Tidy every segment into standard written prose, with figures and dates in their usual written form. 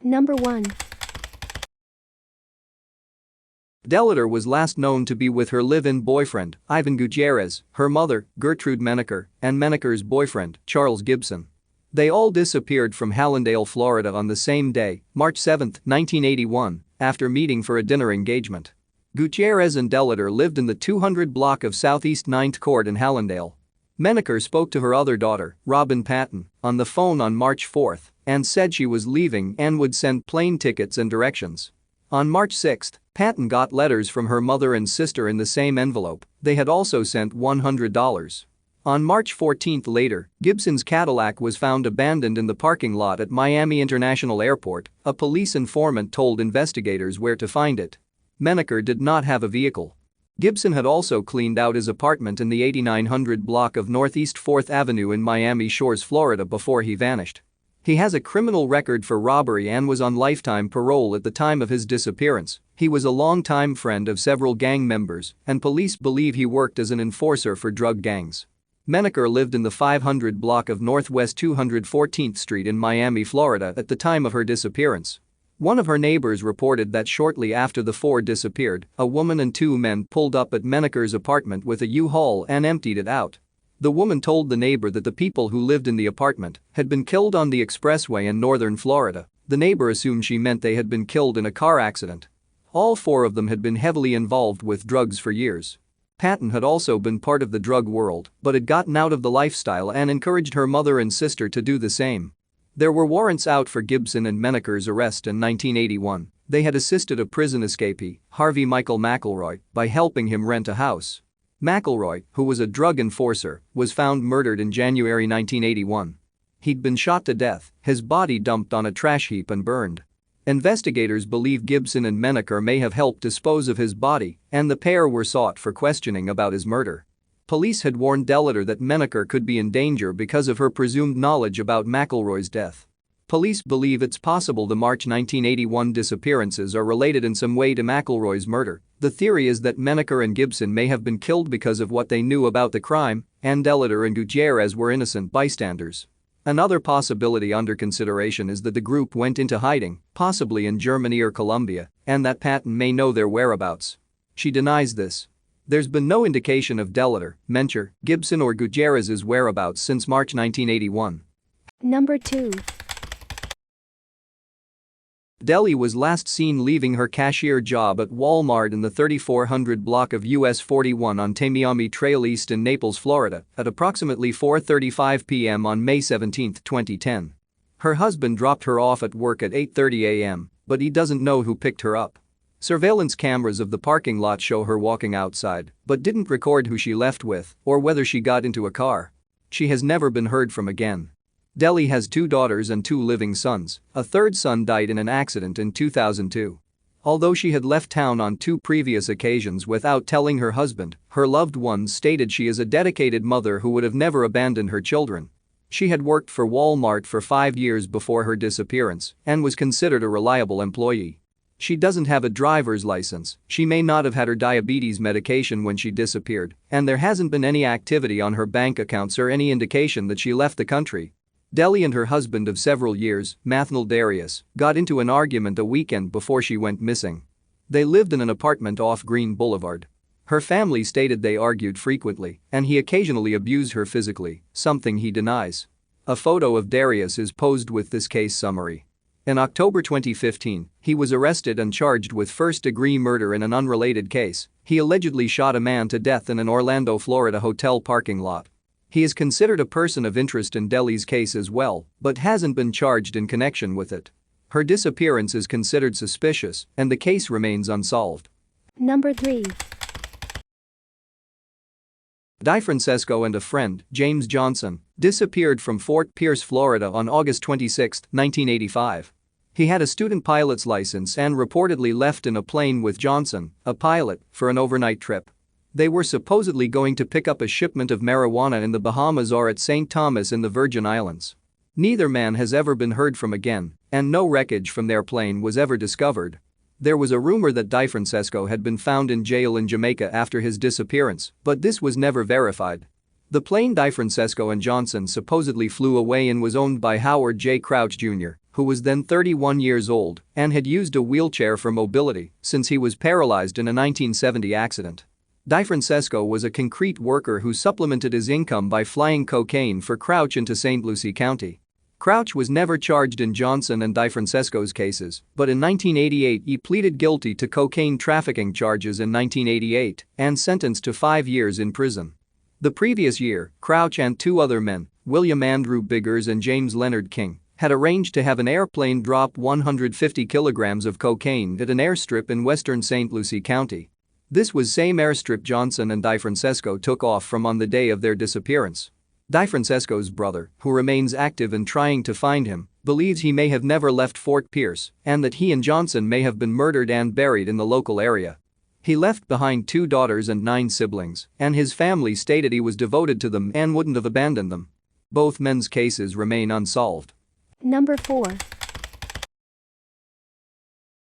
Number 1. Delator was last known to be with her live-in boyfriend, Ivan Gutierrez, her mother, Gertrude Menaker, and Menaker's boyfriend, Charles Gibson. They all disappeared from Hallandale, Florida on the same day, March 7, 1981, after meeting for a dinner engagement. Gutierrez and Delator lived in the 200 block of Southeast 9th Court in Hallandale. Menaker spoke to her other daughter, Robin Patton, on the phone on March 4 and said she was leaving and would send plane tickets and directions. On March 6, Patton got letters from her mother and sister in the same envelope. They had also sent $100. On March 14 later, Gibson's Cadillac was found abandoned in the parking lot at Miami International Airport. A police informant told investigators where to find it. Menaker did not have a vehicle. Gibson had also cleaned out his apartment in the 8900 block of Northeast 4th Avenue in Miami Shores, Florida before he vanished. He has a criminal record for robbery and was on lifetime parole at the time of his disappearance. He was a longtime friend of several gang members, and police believe he worked as an enforcer for drug gangs. Menaker lived in the 500 block of Northwest 214th Street in Miami, Florida at the time of her disappearance. One of her neighbors reported that shortly after the four disappeared, a woman and two men pulled up at Menaker's apartment with a U-Haul and emptied it out. The woman told the neighbor that the people who lived in the apartment had been killed on the expressway in northern Florida. The neighbor assumed she meant they had been killed in a car accident. All four of them had been heavily involved with drugs for years. Patton had also been part of the drug world but had gotten out of the lifestyle and encouraged her mother and sister to do the same. There were warrants out for Gibson and Menaker's arrest in 1981. They had assisted a prison escapee, Harvey Michael McElroy, by helping him rent a house. McElroy, who was a drug enforcer, was found murdered in January 1981. He'd been shot to death, his body dumped on a trash heap and burned. Investigators believe Gibson and Menaker may have helped dispose of his body, and the pair were sought for questioning about his murder. Police had warned Delator that Menaker could be in danger because of her presumed knowledge about McElroy's death. Police believe it's possible the March 1981 disappearances are related in some way to McElroy's murder. The theory is that Menaker and Gibson may have been killed because of what they knew about the crime, and Delator and Gutierrez were innocent bystanders. Another possibility under consideration is that the group went into hiding, possibly in Germany or Colombia, and that Patton may know their whereabouts. She denies this. There's been no indication of Delator, Mencher, Gibson or Gutierrez's whereabouts since March 1981. Number 2. Deli was last seen leaving her cashier job at Walmart in the 3400 block of US 41 on Tamiami Trail East in Naples, Florida, at approximately 4:35 p.m. on May 17, 2010. Her husband dropped her off at work at 8:30 a.m., but he doesn't know who picked her up. Surveillance cameras of the parking lot show her walking outside, but didn't record who she left with or whether she got into a car. She has never been heard from again. Deli has 2 daughters and 2 living sons. A third son died in an accident in 2002. Although she had left town on 2 previous occasions without telling her husband, her loved ones stated she is a dedicated mother who would have never abandoned her children. She had worked for Walmart for 5 years before her disappearance and was considered a reliable employee. She doesn't have a driver's license, she may not have had her diabetes medication when she disappeared, and there hasn't been any activity on her bank accounts or any indication that she left the country. Deli and her husband of several years, Mathnal Darius, got into an argument a weekend before she went missing. They lived in an apartment off Green Boulevard. Her family stated they argued frequently, and he occasionally abused her physically, something he denies. A photo of Darius is posed with this case summary. In October 2015, he was arrested and charged with first-degree murder in an unrelated case. He allegedly shot a man to death in an Orlando, Florida hotel parking lot. He is considered a person of interest in Deli's case as well, but hasn't been charged in connection with it. Her disappearance is considered suspicious, and the case remains unsolved. Number 3. DeFrancesco and a friend, James Johnson, disappeared from Fort Pierce, Florida on August 26, 1985. He had a student pilot's license and reportedly left in a plane with Johnson, a pilot, for an overnight trip. They were supposedly going to pick up a shipment of marijuana in the Bahamas or at St. Thomas in the Virgin Islands. Neither man has ever been heard from again, and no wreckage from their plane was ever discovered. There was a rumor that DeFrancesco had been found in jail in Jamaica after his disappearance, but this was never verified. The plane DeFrancesco and Johnson supposedly flew away in was owned by Howard J. Crouch Jr., who was then 31 years old and had used a wheelchair for mobility since he was paralyzed in a 1970 accident. DiFrancesco was a concrete worker who supplemented his income by flying cocaine for Crouch into St. Lucie County. Crouch was never charged in Johnson and DiFrancesco's cases, but in 1988 he pleaded guilty to cocaine trafficking charges in 1988 and sentenced to 5 years in prison. The previous year, Crouch and 2 other men, William Andrew Biggers and James Leonard King, had arranged to have an airplane drop 150 kilograms of cocaine at an airstrip in western St. Lucie County. This was same airstrip Johnson and DiFrancesco took off from on the day of their disappearance. DiFrancesco's brother, who remains active in trying to find him, believes he may have never left Fort Pierce and that he and Johnson may have been murdered and buried in the local area. He left behind 2 daughters and 9 siblings, and his family stated he was devoted to them and wouldn't have abandoned them. Both men's cases remain unsolved. Number 4.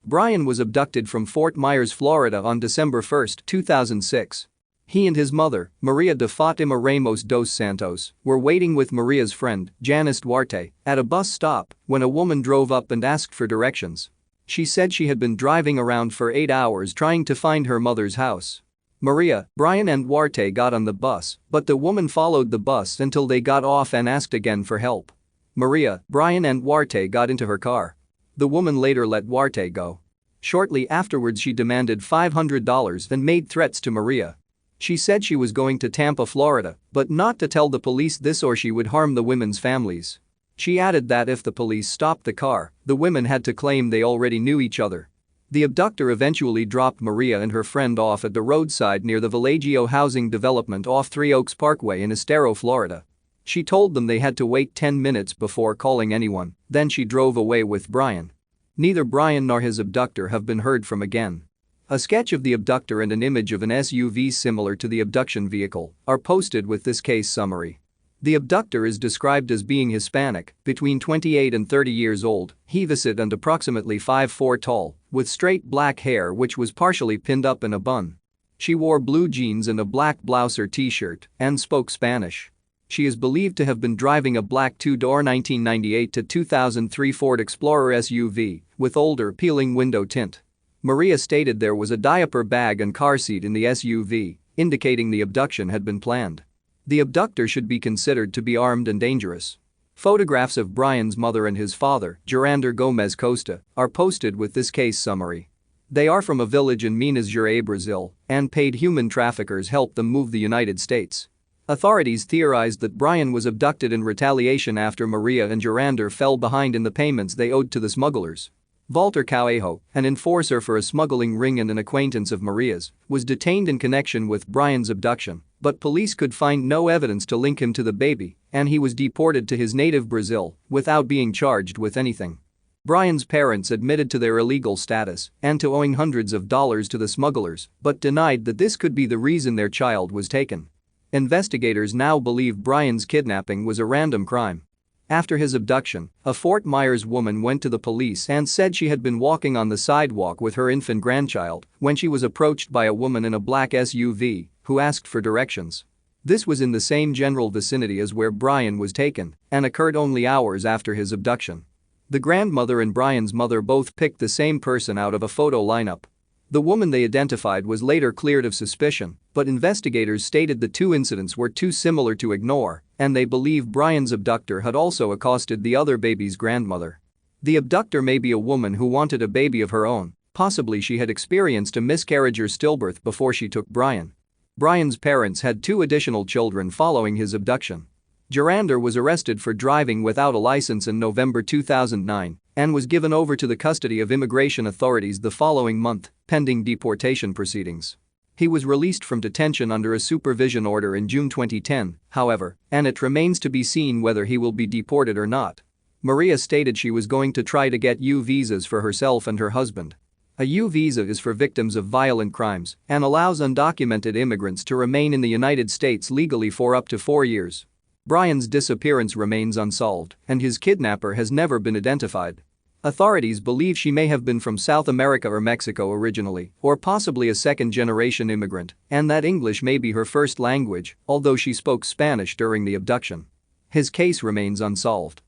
Bryan was abducted from Fort Myers, Florida on December 1, 2006. He and his mother, Maria de Fatima Ramos dos Santos, were waiting with Maria's friend, Janice Duarte, at a bus stop when a woman drove up and asked for directions. She said she had been driving around for 8 hours trying to find her mother's house. Maria, Bryan and Duarte got on the bus, but the woman followed the bus until they got off and asked again for help. Maria, Bryan and Duarte got into her car. The woman later let Duarte go. Shortly afterwards she demanded $500 and made threats to Maria. She said she was going to Tampa, Florida, but not to tell the police this or she would harm the women's families. She added that if the police stopped the car, the women had to claim they already knew each other. The abductor eventually dropped Maria and her friend off at the roadside near the Villaggio housing development off Three Oaks Parkway in Estero, Florida. She told them they had to wait 10 minutes before calling anyone, then she drove away with Bryan. Neither Bryan nor his abductor have been heard from again. A sketch of the abductor and an image of an SUV similar to the abduction vehicle are posted with this case summary. The abductor is described as being Hispanic, between 28 and 30 years old, heaviset and approximately 5'4" tall, with straight black hair which was partially pinned up in a bun. She wore blue jeans and a black blouse or t-shirt and spoke Spanish. She is believed to have been driving a black 2-door 1998 to 2003 Ford Explorer SUV with older peeling window tint. Maria stated there was a diaper bag and car seat in the SUV, indicating the abduction had been planned. The abductor should be considered to be armed and dangerous. Photographs of Bryan's mother and his father, Gerander Gomez Costa, are posted with this case summary. They are from a village in Minas Gerais, Brazil, and paid human traffickers help them move the United States. Authorities theorized that Bryan was abducted in retaliation after Maria and Gerander fell behind in the payments they owed to the smugglers. Walter Cauejo, an enforcer for a smuggling ring and an acquaintance of Maria's, was detained in connection with Bryan's abduction, but police could find no evidence to link him to the baby, and he was deported to his native Brazil without being charged with anything. Bryan's parents admitted to their illegal status and to owing hundreds of dollars to the smugglers, but denied that this could be the reason their child was taken. Investigators now believe Bryan's kidnapping was a random crime. After his abduction, a Fort Myers woman went to the police and said she had been walking on the sidewalk with her infant grandchild when she was approached by a woman in a black SUV who asked for directions. This was in the same general vicinity as where Bryan was taken and occurred only hours after his abduction. The grandmother and Bryan's mother both picked the same person out of a photo lineup. The woman they identified was later cleared of suspicion, but investigators stated the two incidents were too similar to ignore, and they believe Bryan's abductor had also accosted the other baby's grandmother. The abductor may be a woman who wanted a baby of her own, possibly she had experienced a miscarriage or stillbirth before she took Bryan. Bryan's parents had 2 additional children following his abduction. Gerander was arrested for driving without a license in November 2009 and was given over to the custody of immigration authorities the following month, pending deportation proceedings. He was released from detention under a supervision order in June 2010, however, and it remains to be seen whether he will be deported or not. Maria stated she was going to try to get U visas for herself and her husband. A U visa is for victims of violent crimes and allows undocumented immigrants to remain in the United States legally for up to 4 years. Bryan's disappearance remains unsolved, and his kidnapper has never been identified. Authorities believe she may have been from South America or Mexico originally, or possibly a second-generation immigrant, and that English may be her first language, although she spoke Spanish during the abduction. His case remains unsolved.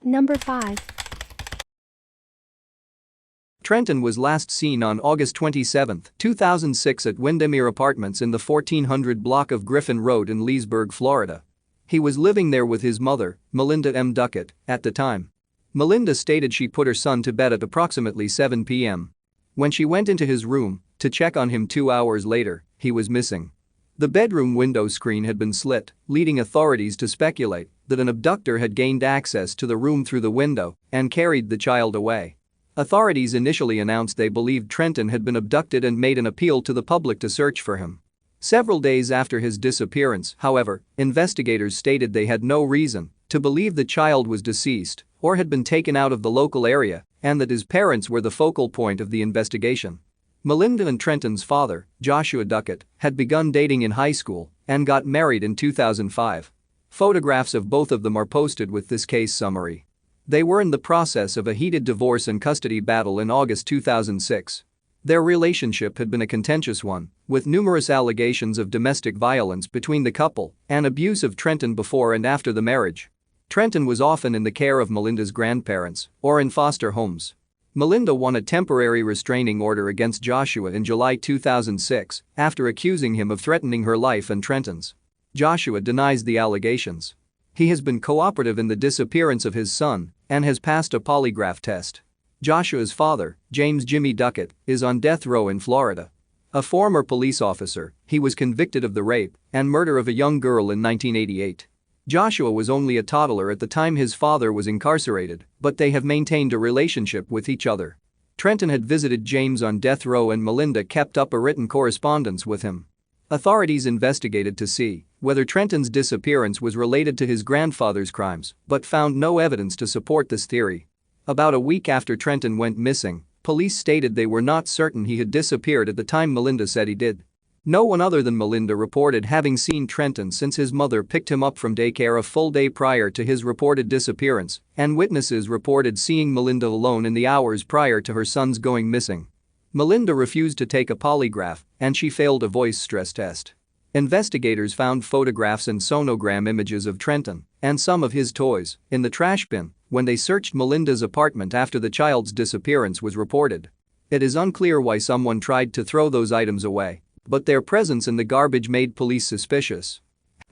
Number 5. Trenton was last seen on August 27, 2006 at Windermere Apartments in the 1400 block of Griffin Road in Leesburg, Florida. He was living there with his mother, Melinda M. Duckett, at the time. Melinda stated she put her son to bed at approximately 7 p.m. When she went into his room to check on him 2 hours later, he was missing. The bedroom window screen had been slit, leading authorities to speculate that an abductor had gained access to the room through the window and carried the child away. Authorities initially announced they believed Trenton had been abducted and made an appeal to the public to search for him. Several days after his disappearance, however, investigators stated they had no reason to believe the child was deceased or had been taken out of the local area and that his parents were the focal point of the investigation. Melinda and Trenton's father, Joshua Duckett, had begun dating in high school and got married in 2005. Photographs of both of them are posted with this case summary. They were in the process of a heated divorce and custody battle in August 2006. Their relationship had been a contentious one, with numerous allegations of domestic violence between the couple and abuse of Trenton before and after the marriage. Trenton was often in the care of Melinda's grandparents or in foster homes. Melinda won a temporary restraining order against Joshua in July 2006 after accusing him of threatening her life and Trenton's. Joshua denies the allegations. He has been cooperative in the disappearance of his son and has passed a polygraph test. Joshua's father, James Jimmy Duckett, is on death row in Florida. A former police officer, he was convicted of the rape and murder of a young girl in 1988. Joshua was only a toddler at the time his father was incarcerated, but they have maintained a relationship with each other. Trenton had visited James on death row and Melinda kept up a written correspondence with him. Authorities investigated to see whether Trenton's disappearance was related to his grandfather's crimes, but found no evidence to support this theory. About a week after Trenton went missing, police stated they were not certain he had disappeared at the time Melinda said he did. No one other than Melinda reported having seen Trenton since his mother picked him up from daycare a full day prior to his reported disappearance, and witnesses reported seeing Melinda alone in the hours prior to her son's going missing. Melinda refused to take a polygraph, and she failed a voice stress test. Investigators found photographs and sonogram images of Trenton and some of his toys in the trash bin when they searched Melinda's apartment after the child's disappearance was reported. It is unclear why someone tried to throw those items away, but their presence in the garbage made police suspicious.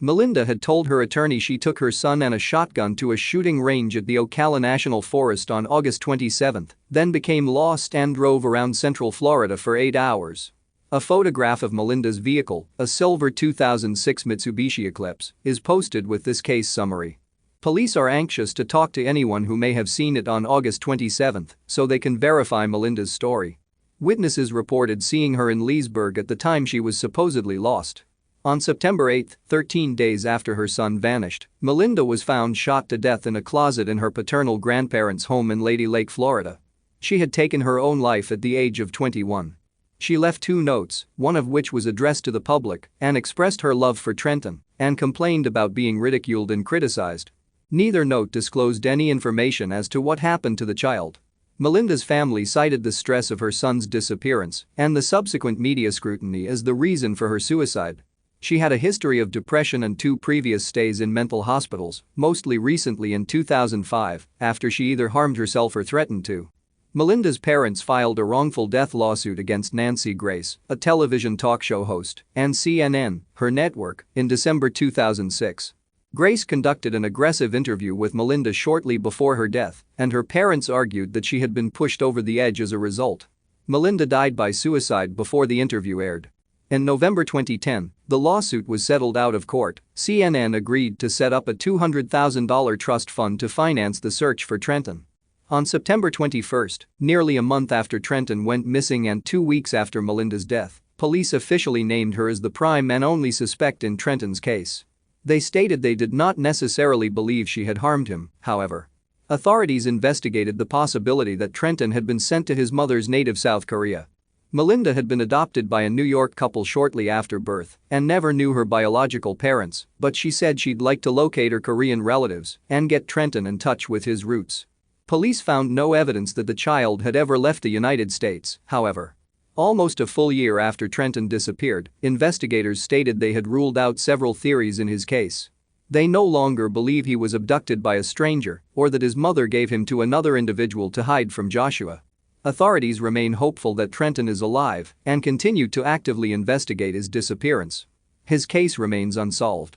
Melinda had told her attorney she took her son and a shotgun to a shooting range at the Ocala National Forest on August 27, then became lost and drove around Central Florida for 8 hours. A photograph of Melinda's vehicle, a silver 2006 Mitsubishi Eclipse, is posted with this case summary. Police are anxious to talk to anyone who may have seen it on August 27 so they can verify Melinda's story. Witnesses reported seeing her in Leesburg at the time she was supposedly lost. On September 8, 13 days after her son vanished, Melinda was found shot to death in a closet in her paternal grandparents' home in Lady Lake, Florida. She had taken her own life at the age of 21. She left 2 notes, one of which was addressed to the public and expressed her love for Trenton and complained about being ridiculed and criticized. Neither note disclosed any information as to what happened to the child. Melinda's family cited the stress of her son's disappearance and the subsequent media scrutiny as the reason for her suicide. She had a history of depression and 2 previous stays in mental hospitals, mostly recently in 2005, after she either harmed herself or threatened to. Melinda's parents filed a wrongful death lawsuit against Nancy Grace, a television talk show host, and CNN, her network, in December 2006. Grace conducted an aggressive interview with Melinda shortly before her death, and her parents argued that she had been pushed over the edge as a result. Melinda died by suicide before the interview aired. In November 2010, the lawsuit was settled out of court. CNN agreed to set up a $200,000 trust fund to finance the search for Trenton. On September 21, nearly a month after Trenton went missing and 2 weeks after Melinda's death, police officially named her as the prime and only suspect in Trenton's case. They stated they did not necessarily believe she had harmed him, however. Authorities investigated the possibility that Trenton had been sent to his mother's native South Korea. Melinda had been adopted by a New York couple shortly after birth and never knew her biological parents, but she said she'd like to locate her Korean relatives and get Trenton in touch with his roots. Police found no evidence that the child had ever left the United States, however. Almost a full year after Trenton disappeared, investigators stated they had ruled out several theories in his case. They no longer believe he was abducted by a stranger or that his mother gave him to another individual to hide from Joshua. Authorities remain hopeful that Trenton is alive and continue to actively investigate his disappearance. His case remains unsolved.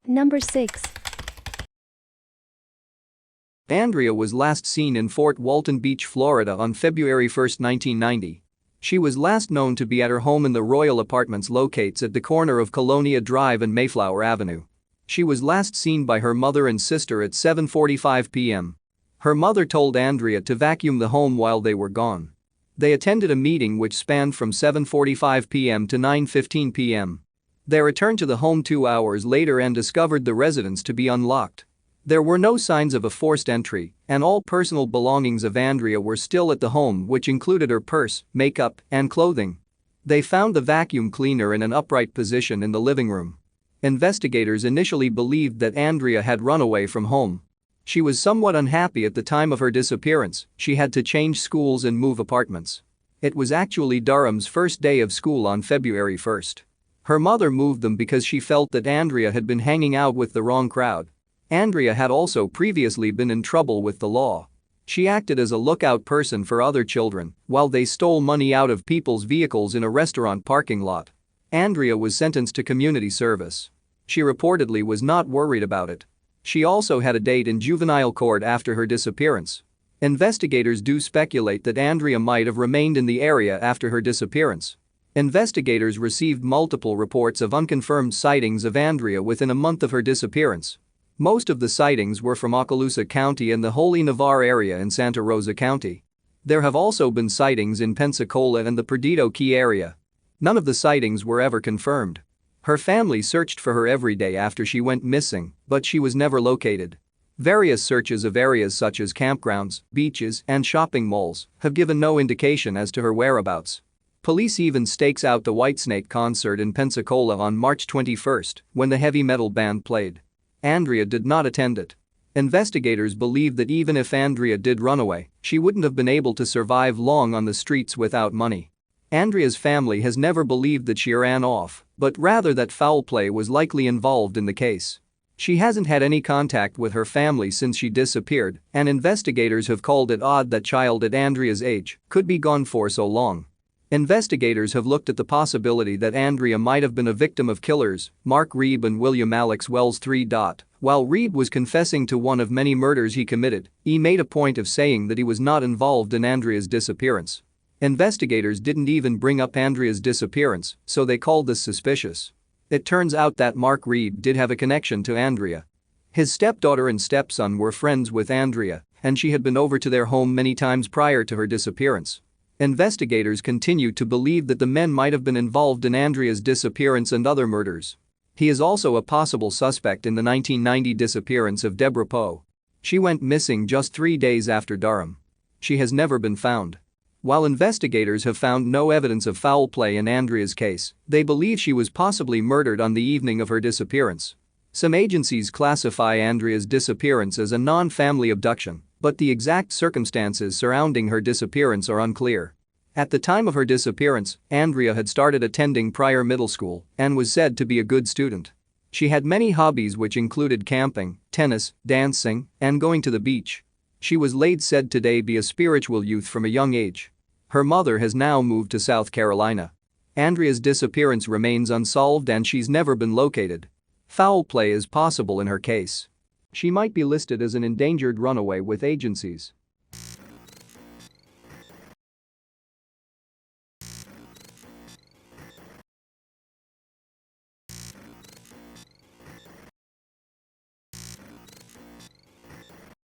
Number 6. Andrea was last seen in Fort Walton Beach, Florida on February 1, 1990. She was last known to be at her home in the Royal Apartments locates at the corner of Colonia Drive and Mayflower Avenue. She was last seen by her mother and sister at 7:45 p.m. Her mother told Andrea to vacuum the home while they were gone. They attended a meeting which spanned from 7:45 p.m. to 9:15 p.m. They returned to the home 2 hours later and discovered the residence to be unlocked. There were no signs of a forced entry, and all personal belongings of Andrea were still at the home, which included her purse, makeup, and clothing. They found the vacuum cleaner in an upright position in the living room. Investigators initially believed that Andrea had run away from home. She was somewhat unhappy at the time of her disappearance. She had to change schools and move apartments. It was actually Durham's first day of school on February 1st. Her mother moved them because she felt that Andrea had been hanging out with the wrong crowd. Andrea had also previously been in trouble with the law. She acted as a lookout person for other children while they stole money out of people's vehicles in a restaurant parking lot. Andrea was sentenced to community service. She reportedly was not worried about it. She also had a date in juvenile court after her disappearance. Investigators do speculate that Andrea might have remained in the area after her disappearance. Investigators received multiple reports of unconfirmed sightings of Andrea within a month of her disappearance. Most of the sightings were from Okaloosa County and the Holy Navarre area in Santa Rosa County. There have also been sightings in Pensacola and the Perdido Key area. None of the sightings were ever confirmed. Her family searched for her every day after she went missing, but she was never located. Various searches of areas such as campgrounds, beaches, and shopping malls have given no indication as to her whereabouts. Police even stakes out the Whitesnake concert in Pensacola on March 21 when the heavy metal band played. Andrea did not attend it. Investigators believe that even if Andrea did run away, she wouldn't have been able to survive long on the streets without money. Andrea's family has never believed that she ran off, but rather that foul play was likely involved in the case. She hasn't had any contact with her family since she disappeared, and investigators have called it odd that child at Andrea's age could be gone for so long. Investigators have looked at the possibility that Andrea might have been a victim of killers, Mark Reeb and William Alex Wells. While Reeb was confessing to one of many murders he committed, he made a point of saying that he was not involved in Andrea's disappearance. Investigators didn't even bring up Andrea's disappearance, so they called this suspicious. It turns out that Mark Reeb did have a connection to Andrea. His stepdaughter and stepson were friends with Andrea, and she had been over to their home many times prior to her disappearance. Investigators continue to believe that the men might have been involved in Andrea's disappearance and other murders. He is also a possible suspect in the 1990 disappearance of Deborah Poe. She went missing just 3 days after Durham. She has never been found. While investigators have found no evidence of foul play in Andrea's case, they believe she was possibly murdered on the evening of her disappearance. Some agencies classify Andrea's disappearance as a non-family abduction, but the exact circumstances surrounding her disappearance are unclear. At the time of her disappearance, Andrea had started attending Pryor Middle School and was said to be a good student. She had many hobbies which included camping, tennis, dancing, and going to the beach. She was later said to be a spiritual youth from a young age. Her mother has now moved to South Carolina. Andrea's disappearance remains unsolved and she's never been located. Foul play is possible in her case. She might be listed as an endangered runaway with agencies.